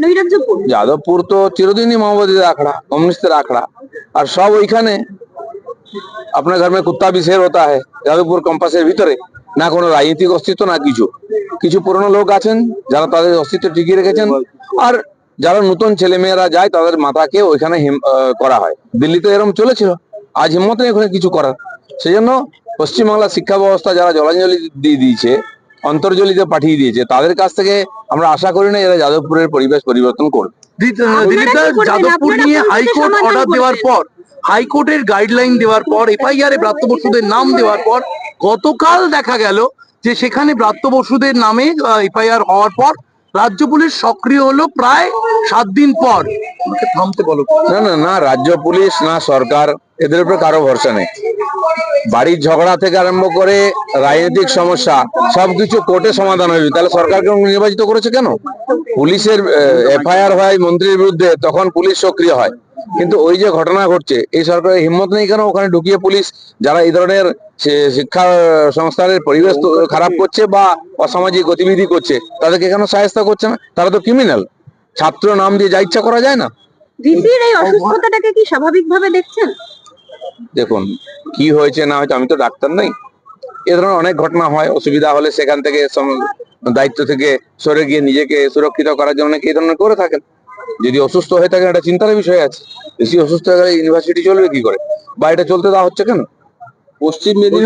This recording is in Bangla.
নৈরাজ্যপুর? যাদবপুর তো চিরদিনই মাওবাদীদের আখড়া, कम्युनिस्टদের আখড়া। আর সব ওইখানে আপনার ঘর में कुत्ता भी शेर होता है, যাদবপুর ক্যাম্পাসের ভিতরে না কোনো রাজনৈতিক অস্তিত্ব না কিছু। কিছু পুরনো লোক আছেন যারা তাদের অস্তিত্ব টিকিয়ে রেখেছেন, আর যারা নতুন ছেলেমেয়েরা যায় তাদের মাথাকে ওইখানে করা হয়। দিল্লিতে এরকম চলেছিল, আজ হিম্মত নেই ওখানে কিছু করার। সেই জন্য পশ্চিমবাংলার শিক্ষা ব্যবস্থা যারা জলাঞ্জলি দিয়ে দিয়েছে, অন্তর্জলিতে পাঠিয়ে দিয়েছে, তাদের কাছ থেকে আমরা আশা করি না এরা যাদবপুরের পরিবেশ পরিবর্তন করবে। দিলীপদা, যাদবপুর নিয়ে হাইকোর্ট অর্ডার দেওয়ার পর, হাইকোর্টের গাইডলাইন দেওয়ার পর, এফআইআর এ ব্রাত্য বসুদের নাম দেওয়ার পর গতকাল দেখা গেল যে সেখানে ব্রাত্য বসুদের নামে এফআইআর হওয়ার পর রাজ্য পুলিশ সক্রিয় হলো প্রায় 7 দিন পর। থামতে বলো। না না না, রাজ্য পুলিশ না সরকার, এদের উপরে কারো ভরসা নেই। বাড়ির ঝগড়া থেকে আরম্ভ করে রাজনৈতিক সমস্যা সবকিছু কোর্টে সমাধান হয়েছে, তাহলে সরকারকে নির্বাচিত করেছে কেন? পুলিশের এফআইআর হয় মন্ত্রীর বিরুদ্ধে, তখন পুলিশ সক্রিয় হয়। কিন্তু ওই যে ঘটনা ঘটছে, এই সরকারের হিম্মত নেই কেন ওখানে ঢুকিয়ে পুলিশ যারা এই ধরনের শিক্ষা সংস্থানের পরিবেশ খারাপ করছে বা অসামাজিক গতিবিধি করছে তাদেরকে কেন সাহায্য করছে না? তারা তো ক্রিমিনাল। ছাত্র নাম দিয়ে যা ইচ্ছা করা যায় না। ভিসির এই অসুস্থতাটাকে কি স্বাভাবিকভাবে দেখছেন? দেখুন, কি হয়েছে না হয়েছে, আমি তো ডাক্তার নই। এ ধরনের অনেক ঘটনা হয়, অসুবিধা হলে সেখান থেকে দায়িত্ব থেকে সরে গিয়ে নিজেকে সুরক্ষিত করার জন্য অনেকে এই ধরনের করে থাকেন। যদি অসুস্থ হয়ে থাকেন, একটা চিন্তার বিষয় আছে। বেশি অসুস্থ হয়ে গেলে ইউনিভার্সিটি চলবে কি করে, বা এটা চলতে দেওয়া হচ্ছে কেন? পশ্চিম মেদিনীপুর